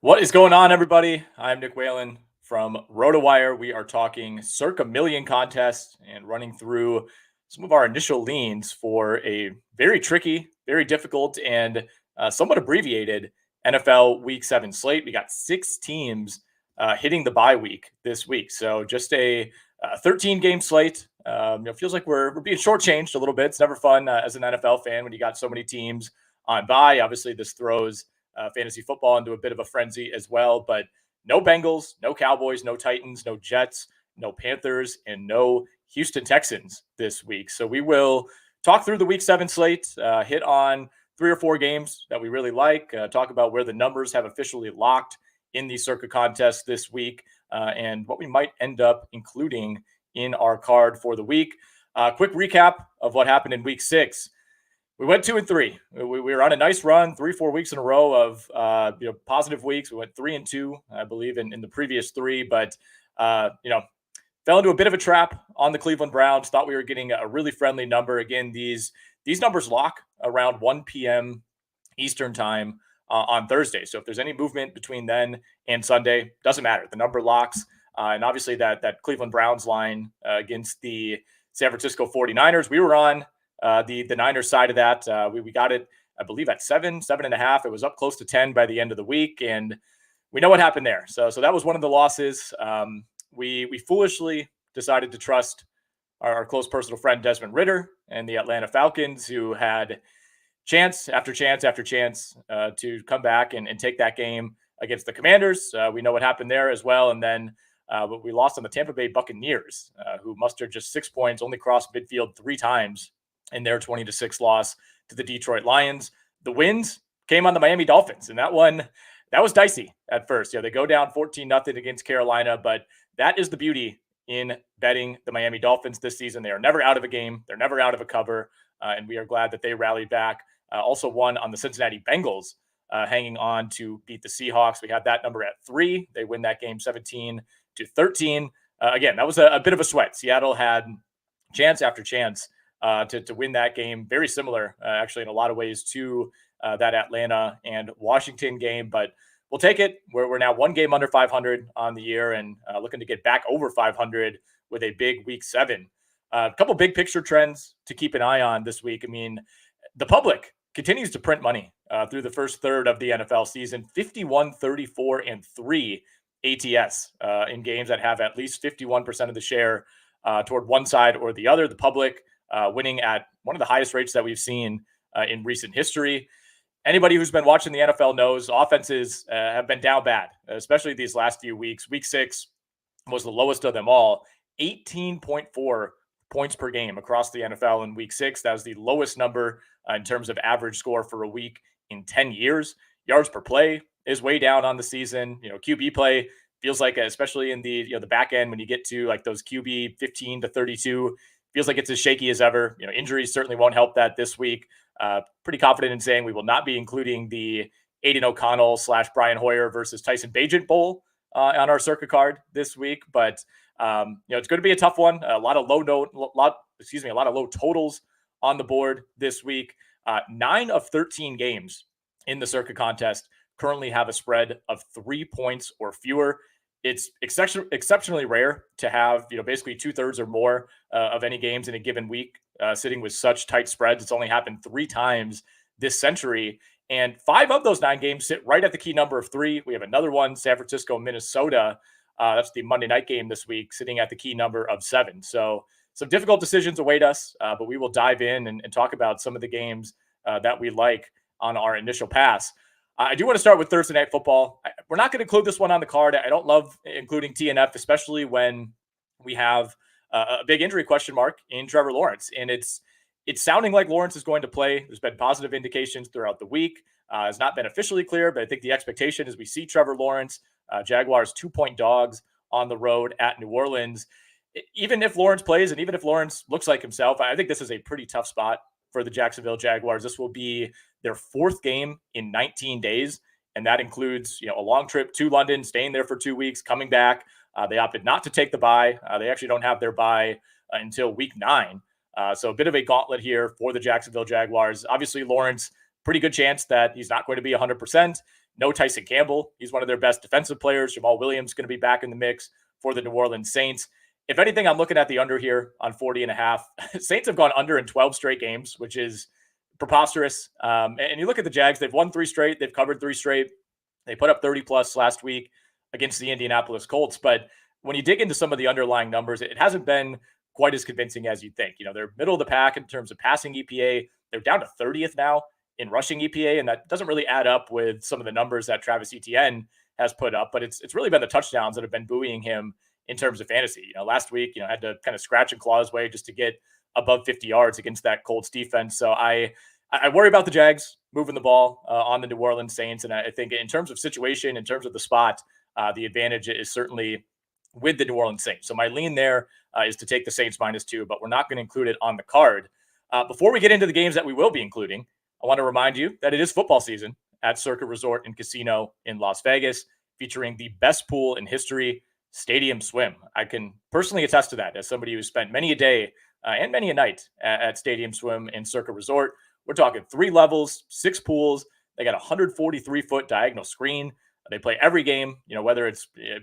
What is going on, everybody? I'm Nick Whalen from RotoWire. We are talking Circa Million contest and running through some of our initial leans for a very tricky, very difficult, and somewhat abbreviated NFL Week 7 slate. We got six teams hitting the bye week this week. So just a 13-game slate. Feels like we're being shortchanged a little bit. It's never fun as an NFL fan when you got so many teams on bye. Obviously, this throws fantasy football into a bit of a frenzy as well. But no Bengals, no Cowboys, no Titans, no Jets, no Panthers, and no Houston Texans this week. So we will talk through the Week 7 slate, hit on three or four games that we really like, talk about where the numbers have officially locked in the Circa contest this week, and what we might end up including in our card for the week. Quick recap of what happened in Week 6. We went 2-3. We were on a nice run, 3-4 weeks in a row of positive weeks. We went 3-2, I believe, in the previous three, but fell into a bit of a trap on the Cleveland Browns. Thought we were getting a really friendly number. Again, these numbers lock around 1 p.m. Eastern time on Thursday. So if there's any movement between then and Sunday, doesn't matter. The number locks. And obviously that Cleveland Browns line against the San Francisco 49ers, we were on the Niners side of that. We got it, I believe, at 7.5. It was up close to 10 by the end of the week, and we know what happened there. So that was one of the losses. We foolishly decided to trust our close personal friend Desmond Ridder and the Atlanta Falcons, who had chance after chance after chance to come back and take that game against the Commanders. We know what happened there as well, and then but we lost on the Tampa Bay Buccaneers, who mustered just 6 points, only crossed midfield three times in their 20-6 loss to the Detroit Lions. The wins came on the Miami Dolphins, and that was dicey at first. They go down 14-0 against Carolina, but that is the beauty in betting the Miami Dolphins this season. They are never out of a game. They're never out of a cover, and we are glad that they rallied back. Also won on the Cincinnati Bengals, hanging on to beat the Seahawks. We had that number at 3. They win that game 17-13. Again, that was a bit of a sweat. Seattle had chance after chance to win that game. Very similar, actually, in a lot of ways to that Atlanta and Washington game, but we'll take it. We're now one game under 500 on the year and looking to get back over 500 with a big Week 7. A couple big picture trends to keep an eye on this week. I mean, the public continues to print money through the first third of the NFL season. 51, 34, and 3 ATS in games that have at least 51% of the share toward one side or the other. The public winning at one of the highest rates that we've seen in recent history. Anybody who's been watching the NFL knows offenses have been down bad, especially these last few weeks. Week 6 was the lowest of them all, 18.4 points per game across the NFL in Week 6. That was the lowest number in terms of average score for a week in 10 years. Yards per play is way down on the season. QB play feels like, especially in the back end, when you get to like those QB 15 to 32, feels like it's as shaky as ever. Injuries certainly won't help that this week. Pretty confident in saying we will not be including the Aiden O'Connell / Brian Hoyer versus Tyson Bagent Bowl on our Circa card this week. But it's going to be a tough one. A lot of low totals on the board this week. 9 of 13 games in the Circa contest currently have a spread of 3 points or fewer. It's exceptionally rare to have, basically 2/3 or more of any games in a given week sitting with such tight spreads. It's only happened 3 times this century, and 5 of those 9 games sit right at the key number of 3. We have another one, San Francisco, Minnesota. That's the Monday night game this week, sitting at the key number of 7. So some difficult decisions await us, but we will dive in and talk about some of the games that we like on our initial pass. I do want to start with Thursday Night Football. We're not going to include this one on the card. I don't love including TNF, especially when we have a big injury question mark in Trevor Lawrence. And it's sounding like Lawrence is going to play. There's been positive indications throughout the week. It's not been officially clear, but I think the expectation is we see Trevor Lawrence, Jaguars 2-point dogs on the road at New Orleans. Even if Lawrence plays and even if Lawrence looks like himself, I think this is a pretty tough spot for the Jacksonville Jaguars. This will be their 4th game in 19 days, and that includes a long trip to London, staying there for 2 weeks, coming back. They opted not to take the bye. They actually don't have their bye until week 9. So a bit of a gauntlet here for the Jacksonville Jaguars. Obviously, Lawrence, pretty good chance that he's not going to be 100%. No Tyson Campbell. He's one of their best defensive players. Jamal Williams going to be back in the mix for the New Orleans Saints. If anything, I'm looking at the under here on 40.5. Saints have gone under in 12 straight games, which is preposterous. And you look at the Jags, they've won 3 straight. They've covered 3 straight. They put up 30 plus last week against the Indianapolis Colts. But when you dig into some of the underlying numbers, it hasn't been quite as convincing as you'd think. They're middle of the pack in terms of passing EPA. They're down to 30th now in rushing EPA, and that doesn't really add up with some of the numbers that Travis Etienne has put up. But it's really been the touchdowns that have been buoying him in terms of fantasy. Last week, had to kind of scratch and claw his way just to get above 50 yards against that Colts defense. So I worry about the Jags moving the ball on the New Orleans Saints. And I think in terms of situation, in terms of the spot, the advantage is certainly with the New Orleans Saints. So my lean there is to take the Saints -2, but we're not going to include it on the card. Before we get into the games that we will be including, I want to remind you that it is football season at Circa Resort and Casino in Las Vegas, featuring the best pool in history, Stadium Swim. I can personally attest to that as somebody who spent many a day and many a night at Stadium Swim in Circa Resort. We're talking 3 levels, 6 pools. They got a 143-foot diagonal screen. They play every game, whether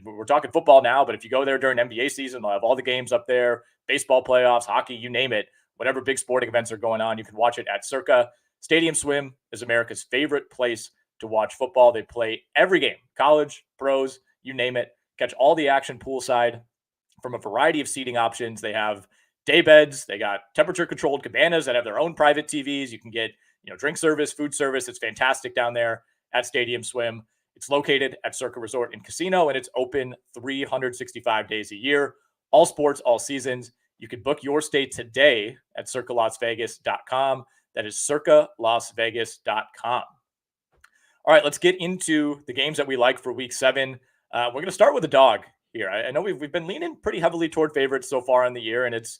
we're talking football now, but if you go there during NBA season, they'll have all the games up there, baseball playoffs, hockey, you name it. Whatever big sporting events are going on, you can watch it at Circa. Stadium Swim is America's favorite place to watch football. They play every game, college, pros, you name it. Catch all the action poolside from a variety of seating options. They have day beds. They got temperature-controlled cabanas that have their own private TVs. You can get, drink service, food service. It's fantastic down there at Stadium Swim. It's located at Circa Resort and Casino, and it's open 365 days a year. All sports, all seasons. You can book your stay today at circalasvegas.com. That is circalasvegas.com. All right, let's get into the games that we like for Week 7. We're going to start with a dog here. I know we've been leaning pretty heavily toward favorites so far in the year, and it's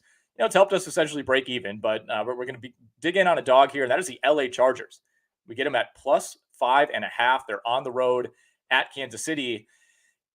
helped us essentially break even. But we're going to dig in on a dog here, and that is the LA Chargers. We get them at +5.5. They're on the road at Kansas City.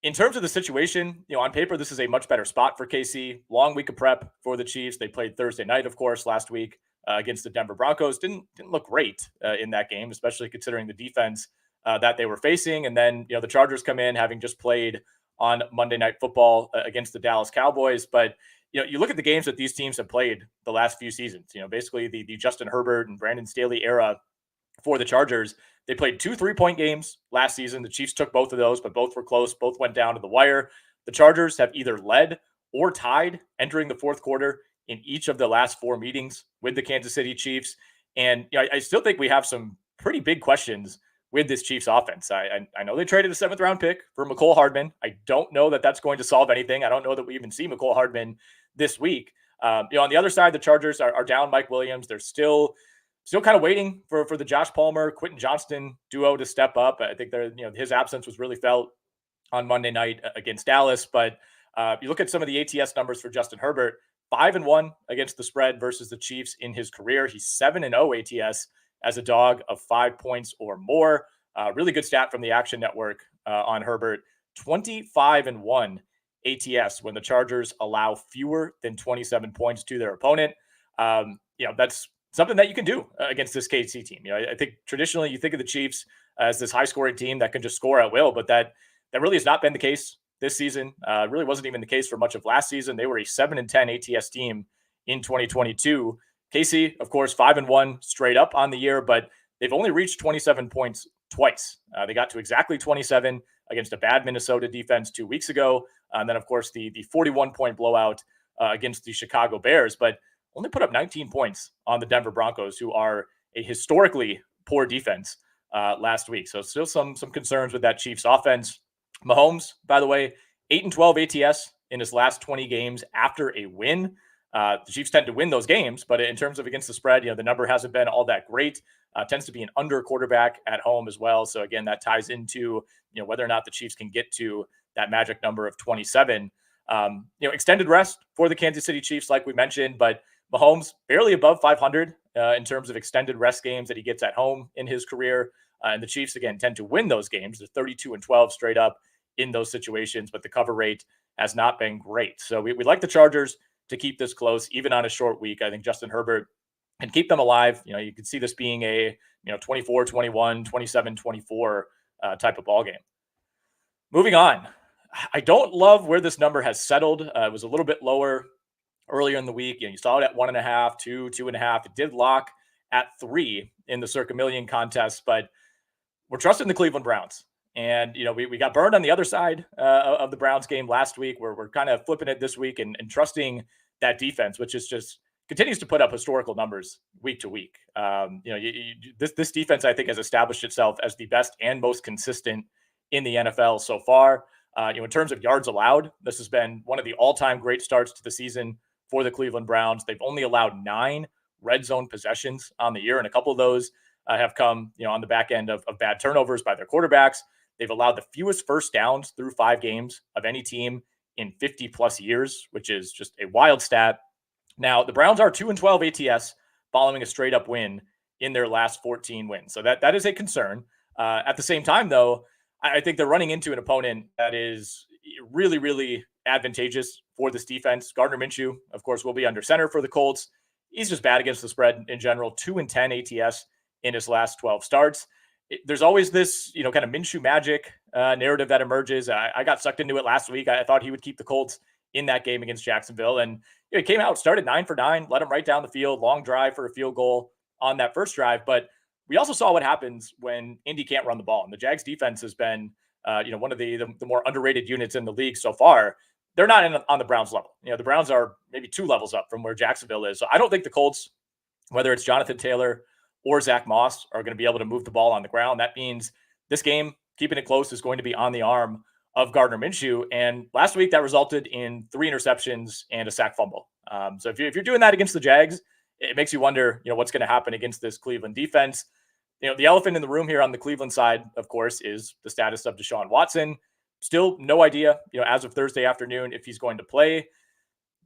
In terms of the situation, on paper, this is a much better spot for KC. Long week of prep for the Chiefs. They played Thursday night, of course, last week against the Denver Broncos. Didn't look great in that game, especially considering the defense that they were facing. And then, the Chargers come in having just played on Monday Night Football against the Dallas Cowboys. But, you look at the games that these teams have played the last few seasons, basically the Justin Herbert and Brandon Staley era for the Chargers. They played 2 3-point games last season. The Chiefs took both of those, but both were close. Both went down to the wire. The Chargers have either led or tied entering the fourth quarter in each of the last 4 meetings with the Kansas City Chiefs. And I still think we have some pretty big questions with this Chiefs offense. I know they traded a 7th-round pick for Mecole Hardman. I don't know that that's going to solve anything. I don't know that we even see Mecole Hardman this week. On the other side, the Chargers are down Mike Williams. They're still kind of waiting for the Josh Palmer, Quentin Johnston duo to step up. I think his absence was really felt on Monday night against Dallas. But you look at some of the ATS numbers for Justin Herbert, 5-1 against the spread versus the Chiefs in his career. He's 7-0 ATS as a dog of 5 points or more. Really good stat from the Action Network on Herbert. 25-1 ATS when the Chargers allow fewer than 27 points to their opponent. That's something that you can do against this KC team. I think traditionally you think of the Chiefs as this high-scoring team that can just score at will, but that really has not been the case this season. Really wasn't even the case for much of last season. They were a 7-10 ATS team in 2022. KC, of course, 5-1 straight up on the year, but they've only reached 27 points twice. They got to exactly 27 against a bad Minnesota defense 2 weeks ago. And then, of course, the 41-point blowout against the Chicago Bears, but only put up 19 points on the Denver Broncos, who are a historically poor defense last week. So still some concerns with that Chiefs offense. Mahomes, by the way, 8-12 ATS in his last 20 games after a win. The Chiefs tend to win those games, but in terms of against the spread, the number hasn't been all that great. Tends to be an under quarterback at home as well. So again, that ties into whether or not the Chiefs can get to that magic number of 27. Extended rest for the Kansas City Chiefs, like we mentioned, but Mahomes barely above 500 in terms of extended rest games that he gets at home in his career. And the Chiefs, again, tend to win those games. They're 32-12 straight up in those situations, but the cover rate has not been great. So we like the Chargers to keep this close, even on a short week. I think Justin Herbert can keep them alive. You can see this being a 24-21, 27-24 type of ball game. Moving on. I don't love where this number has settled. It was a little bit lower earlier in the week. You saw it at 1.5, 2, 2.5. It did lock at 3 in the Circa Million contest, but we're trusting the Cleveland Browns. And, we got burned on the other side of the Browns game last week, where we're kind of flipping it this week and trusting that defense, which is just continues to put up historical numbers week to week. This defense, I think, has established itself as the best and most consistent in the NFL so far. In terms of yards allowed, this has been one of the all-time great starts to the season for the Cleveland Browns. They've only allowed 9 red zone possessions on the year, and a couple of those have come, on the back end of bad turnovers by their quarterbacks. They've allowed the fewest first downs through 5 games of any team in 50 plus years, which is just a wild stat. Now, the Browns are 2-12 ATS following a straight up win in their last 14 wins. So that is a concern. At the same time, though, I think they're running into an opponent that is really, really advantageous for this defense. Gardner Minshew, of course, will be under center for the Colts. He's just bad against the spread in general, 2-10 ATS in his last 12 starts. There's always this, kind of Minshew magic narrative that emerges. I got sucked into it last week. I thought he would keep the Colts in that game against Jacksonville. And he came out, started 9 for 9, led him right down the field, long drive for a field goal on that first drive. But we also saw what happens when Indy can't run the ball. And the Jags defense has been, one of the more underrated units in the league so far. They're not on the Browns level. The Browns are maybe 2 levels up from where Jacksonville is. So I don't think the Colts, whether it's Jonathan Taylor or Zach Moss, are going to be able to move the ball on the ground. That means this game, keeping it close, is going to be on the arm of Gardner Minshew. And last week that resulted in 3 interceptions and a sack fumble. So if you're doing that against the Jags, it makes you wonder, what's going to happen against this Cleveland defense. The elephant in the room here on the Cleveland side, of course, is the status of Deshaun Watson. Still no idea, as of Thursday afternoon, if he's going to play.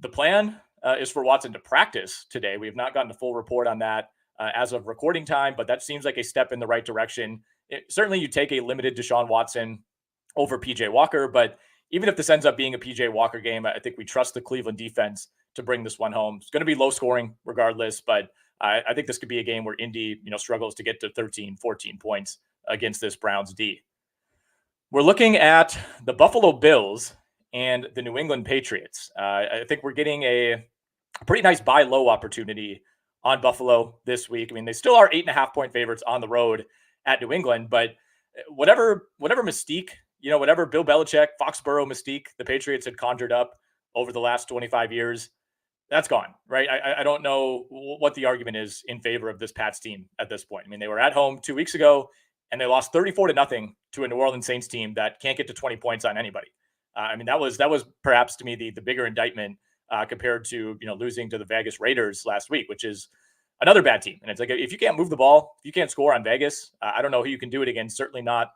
The plan is for Watson to practice today. We have not gotten a full report on that as of recording time, but that seems like a step in the right direction. Certainly you take a limited Deshaun Watson over PJ Walker, but even if this ends up being a PJ Walker game, I think we trust the Cleveland defense to bring this one home. It's going to be low scoring regardless, but I think this could be a game where Indy, struggles to get to 13, 14 points against this Browns D. We're looking at the Buffalo Bills and the New England Patriots. I think we're getting a pretty nice buy low opportunity on Buffalo this week. I mean, they still are 8.5 point favorites on the road at New England, but whatever mystique, whatever Bill Belichick, Foxborough mystique the Patriots had conjured up over the last 25 years, that's gone, right? I don't know what the argument is in favor of this Pats team at this point. I mean, they were at home 2 weeks ago and they lost 34-0 to a New Orleans Saints team that can't get to 20 points on anybody. That was perhaps to me the bigger indictment compared to, losing to the Vegas Raiders last week, which is another bad team. And it's like, if you can't move the ball, if you can't score on Vegas, I don't know who you can do it against. Certainly not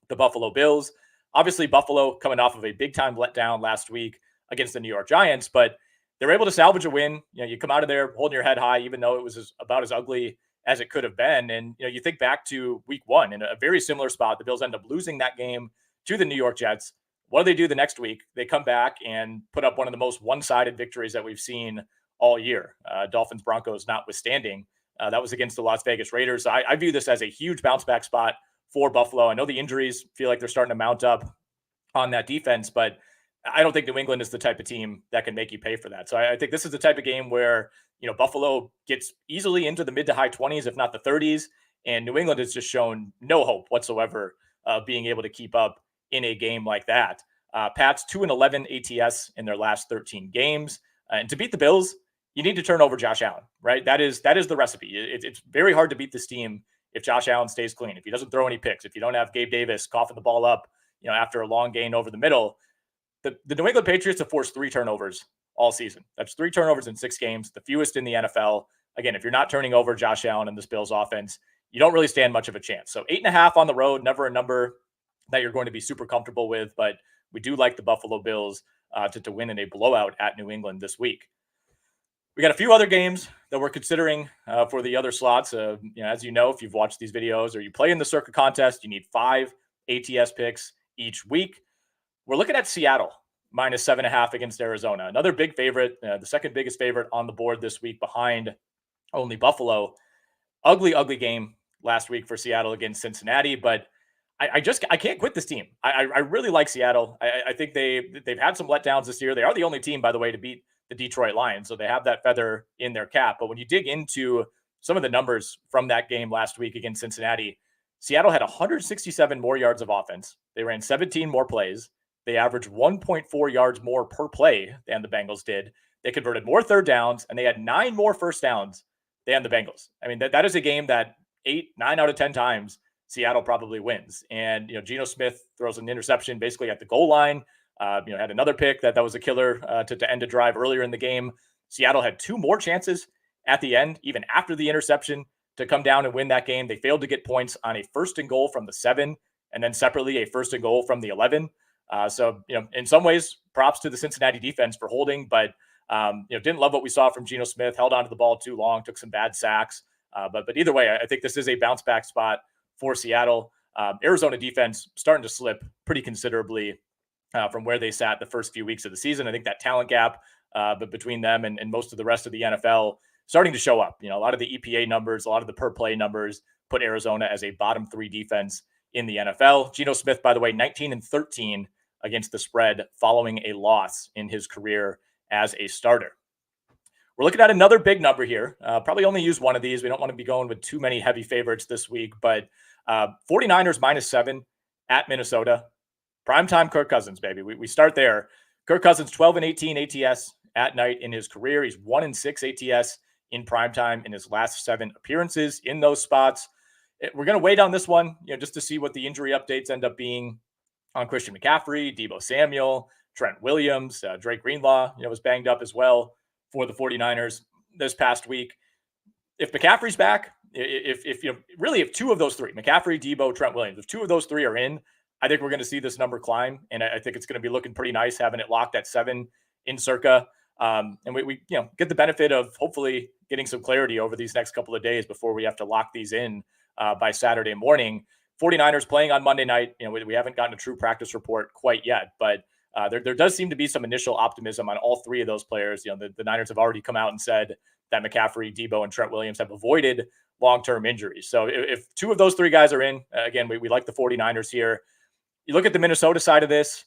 the Buffalo Bills. Obviously, Buffalo coming off of a big time letdown last week against the New York Giants, but they were able to salvage a win. You come out of there holding your head high, even though it was about as ugly as it could have been. And, you think back to week 1 in a very similar spot. The Bills end up losing that game to the New York Jets. What do they do the next week? They come back and put up one of the most one-sided victories that we've seen all year. Dolphins Broncos notwithstanding. That was against the Las Vegas Raiders. So I view this as a huge bounce back spot for Buffalo. I know the injuries feel like they're starting to mount up on that defense, but I don't think New England is the type of team that can make you pay for that. So I think this is the type of game where, Buffalo gets easily into the mid to high 20s, if not the 30s. And New England has just shown no hope whatsoever of being able to keep up in a game like that. Pats 2-11 ATS in their last 13 games. And to beat the Bills, you need to turn over Josh Allen, right? That is the recipe. It's very hard to beat this team if Josh Allen stays clean, if he doesn't throw any picks, if you don't have Gabe Davis coughing the ball up, after a long gain over the middle. The New England Patriots have forced 3 turnovers all season. That's 3 turnovers in 6 games, the fewest in the NFL. Again, if you're not turning over Josh Allen in this Bills offense, you don't really stand much of a chance. So 8.5 on the road, never a number that you're going to be super comfortable with, but we do like the Buffalo Bills to win in a blowout at New England this week. We got a few other games that we're considering for the other slots. As you know, if you've watched these videos or you play in the Circa contest, you need 5 ATS picks each week. We're looking at Seattle minus 7.5 against Arizona. Another big favorite, the second biggest favorite on the board this week behind only Buffalo. Ugly game last week for Seattle against Cincinnati, but I can't quit this team. I really like Seattle. I think they've had some letdowns this year. They are the only team, by the way, to beat the Detroit Lions, so they have that feather in their cap. But when you dig into some of the numbers from that game last week against Cincinnati, Seattle had 167 more yards of offense. They ran 17 more plays. They averaged 1.4 yards more per play than the Bengals did. They converted more third downs, and they had 9 more first downs than the Bengals. I mean, that is a game that 9 out of 10 times Seattle probably wins. And, Geno Smith throws an interception basically at the goal line. Had another pick that was a killer to end a drive earlier in the game. Seattle had 2 more chances at the end, even after the interception, to come down and win that game. They failed to get points on a 1st and goal from the 7, and then separately a 1st and goal from the 11. So, in some ways, props to the Cincinnati defense for holding, but, didn't love what we saw from Geno Smith, held onto the ball too long, took some bad sacks. But either way, I think this is a bounce back spot for Seattle. Arizona defense starting to slip pretty considerably from where they sat the first few weeks of the season. I think that talent gap but between them and most of the rest of the NFL starting to show up. A lot of the EPA numbers, a lot of the per play numbers put Arizona as a bottom 3 defense in the NFL. Geno Smith, by the way, 19-13 against the spread following a loss in his career as a starter. We're looking at another big number here. Probably only use one of these. We don't want to be going with too many heavy favorites this week, but 49ers -7 at Minnesota. Primetime Kirk Cousins, baby. We start there. Kirk Cousins, 12-18 ATS at night in his career. He's 1-6 ATS in primetime in his last 7 appearances in those spots. We're going to wait on this one, just to see what the injury updates end up being on Christian McCaffrey, Deebo Samuel, Trent Williams, Drake Greenlaw, was banged up as well for the 49ers this past week. If McCaffrey's back, if 2 of those 3, McCaffrey, Deebo, Trent Williams, if 2 of those 3 are in, I think we're going to see this number climb. And I think it's going to be looking pretty nice having it locked at 7 in Circa. And we get the benefit of hopefully getting some clarity over these next couple of days before we have to lock these in by Saturday morning. 49ers playing on Monday night. We haven't gotten a true practice report quite yet, but there does seem to be some initial optimism on all 3 of those players. The Niners have already come out and said that McCaffrey, Deebo, and Trent Williams have avoided long-term injuries. So if 2 of those 3 guys are in, again, we like the 49ers here. You look at the Minnesota side of this.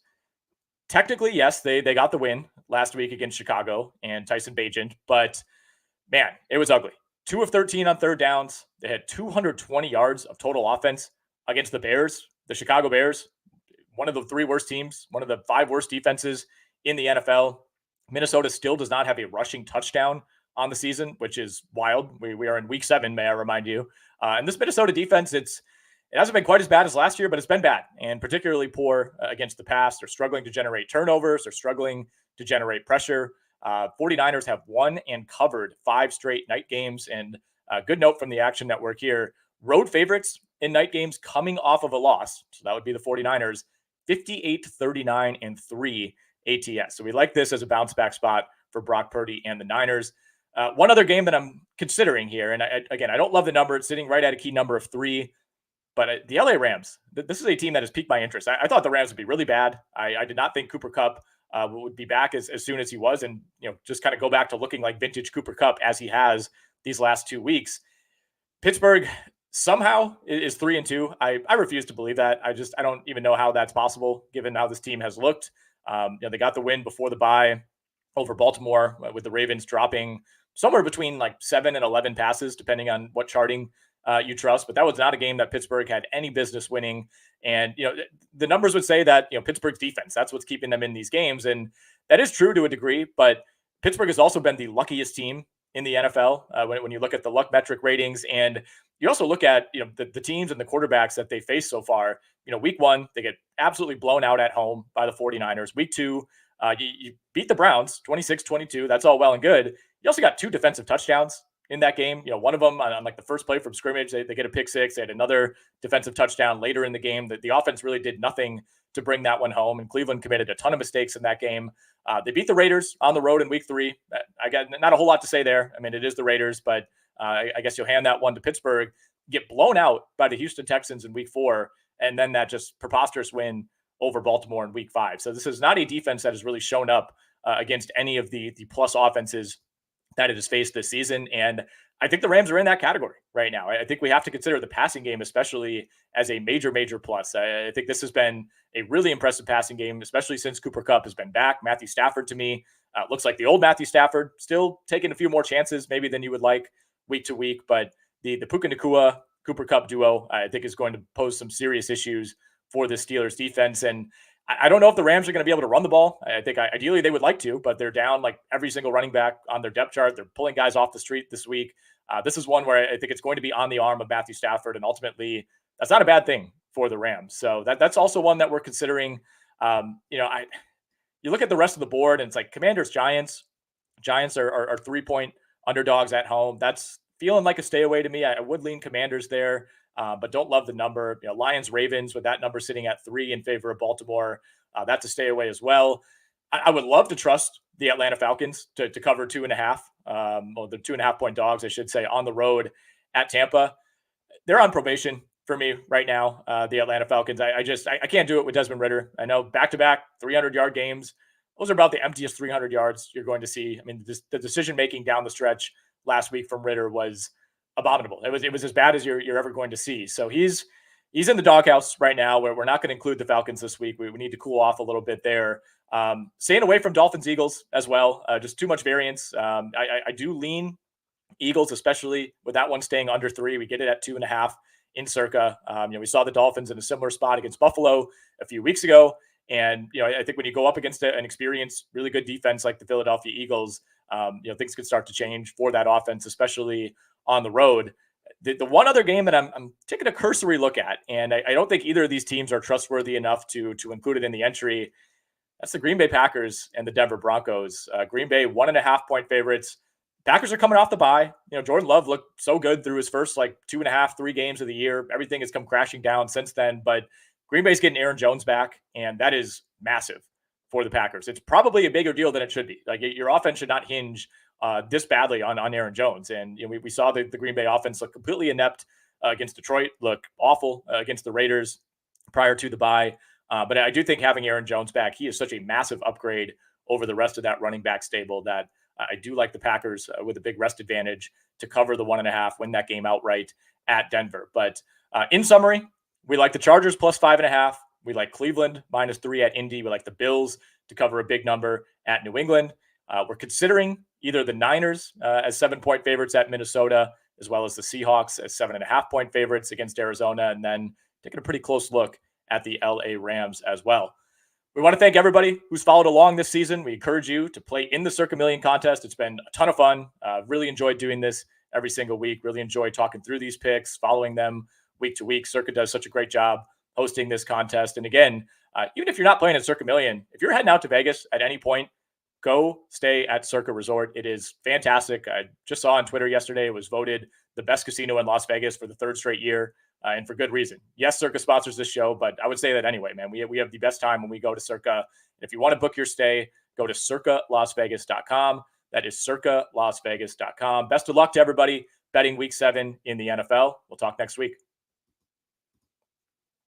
Technically, yes, they got the win last week against Chicago and Tyson Bagent, but man, it was ugly. 2 of 13 on third downs. They had 220 yards of total offense against the Bears. The Chicago Bears, one of the 3 worst teams, one of the 5 worst defenses in the NFL. Minnesota still does not have a rushing touchdown on the season, which is wild. We are in week 7, may I remind you. And this Minnesota defense, it hasn't been quite as bad as last year, but it's been bad and particularly poor against the pass. They're struggling to generate turnovers. They're struggling to generate pressure. 49ers have won and covered 5 straight night games. And a good note from the Action Network here, road favorites in night games coming off of a loss. So that would be the 49ers, 58-39-3 ATS. So we like this as a bounce back spot for Brock Purdy and the Niners. One other game that I'm considering here, and I don't love the number. It's sitting right at a key number of 3. But the LA Rams, this is a team that has piqued my interest. I thought the Rams would be really bad. I did not think Cooper Kupp would be back as soon as he was, and just kind of go back to looking like vintage Cooper Kupp as he has these last 2 weeks. Pittsburgh somehow is 3-2. I refuse to believe that. I don't even know how that's possible given how this team has looked. They got the win before the bye over Baltimore with the Ravens dropping somewhere between like 7 and 11 passes, depending on what charting you trust, but that was not a game that Pittsburgh had any business winning. And, the numbers would say that, Pittsburgh's defense, that's what's keeping them in these games. And that is true to a degree, but Pittsburgh has also been the luckiest team in the NFL when you look at the luck metric ratings. And you also look at, the teams and the quarterbacks that they faced so far. Week 1, they get absolutely blown out at home by the 49ers. Week 2, you beat the Browns 26-22. That's all well and good. You also got 2 defensive touchdowns in that game. One of them on like the first play from scrimmage, they get a pick 6. They had another defensive touchdown later in the game. The offense really did nothing to bring that one home, and Cleveland committed a ton of mistakes in that game. They beat the Raiders on the road in week 3. I got not a whole lot to say there. I mean, it is the Raiders, but I guess you'll hand that one to Pittsburgh, get blown out by the Houston Texans in week 4, and then that just preposterous win over Baltimore in week 5. So this is not a defense that has really shown up against any of the plus offenses that it has faced this season. And I think the Rams are in that category right now. I think we have to consider the passing game, especially as a major, major plus. I think this has been a really impressive passing game, especially since Cooper Kupp has been back. Matthew Stafford, to me, looks like the old Matthew Stafford, still taking a few more chances maybe than you would like week to week. But the Puka Nacua, Cooper Kupp duo, I think is going to pose some serious issues for the Steelers defense. And I don't know if the Rams are going to be able to run the ball. I think ideally they would like to, but they're down like every single running back on their depth chart. They're pulling guys off the street this week. This is one where I think it's going to be on the arm of Matthew Stafford, and ultimately that's not a bad thing for the Rams. So that's also one that we're considering. You look at the rest of the board, and it's like Commanders, Giants. Giants are 3-point underdogs at home. That's feeling like a stay away to me. I would lean Commanders there, but don't love the number. Lions, Ravens, with that number sitting at 3 in favor of Baltimore. That's a stay away as well. I would love to trust the Atlanta Falcons to cover 2.5, or the 2.5 point dogs, I should say, on the road at Tampa. They're on probation for me right now. The Atlanta Falcons. I can't do it with Desmond Ridder. I know back-to-back 300-yard games. Those are about the emptiest 300 yards you're going to see. I mean, the decision making down the stretch last week from Ridder was abominable. It was as bad as you're ever going to see. So he's in the doghouse right now, where we're not going to include the Falcons this week. We need to cool off a little bit there. Staying away from Dolphins, Eagles as well. Just too much variance. I do lean Eagles, especially with that one staying under 3. We get it at 2.5 in Circa. We saw the Dolphins in a similar spot against Buffalo a few weeks ago. And, I think when you go up against an experienced, really good defense like the Philadelphia Eagles, things could start to change for that offense, especially on the road. The one other game that I'm taking a cursory look at, and I don't think either of these teams are trustworthy enough to include it in the entry. That's the Green Bay Packers and the Denver Broncos. Green Bay 1.5 point favorites. Packers are coming off the bye. Jordan Love looked so good through his first 2.5, 3 games of the year. Everything has come crashing down since then, but Green Bay's getting Aaron Jones back, and that is massive for the Packers. It's probably a bigger deal than it should be. Your offense should not hinge this badly on Aaron Jones. And we saw the Green Bay offense look completely inept against Detroit, look awful against the Raiders prior to the bye. But I do think having Aaron Jones back, he is such a massive upgrade over the rest of that running back stable that I do like the Packers with a big rest advantage to cover the 1.5, win that game outright at Denver. But in summary, we like the Chargers plus 5.5. We like Cleveland -3 at Indy. We like the Bills to cover a big number at New England. We're considering either the Niners as 7-point favorites at Minnesota, as well as the Seahawks as 7.5 point favorites against Arizona, and then taking a pretty close look at the LA Rams as well. We want to thank everybody who's followed along this season. We encourage you to play in the Circa Million contest. It's been a ton of fun. Really enjoyed doing this every single week. Really enjoyed talking through these picks, following them week to week. Circa does such a great job hosting this contest. And again, even if you're not playing at Circa Million, if you're heading out to Vegas at any point, go stay at Circa Resort. It is fantastic. I just saw on Twitter yesterday, it was voted the best casino in Las Vegas for the 3rd straight year, and for good reason. Yes, Circa sponsors this show, but I would say that anyway, man. We have the best time when we go to Circa. If you want to book your stay, go to circalasvegas.com. That is circalasvegas.com. Best of luck to everybody betting week 7 in the NFL. We'll talk next week.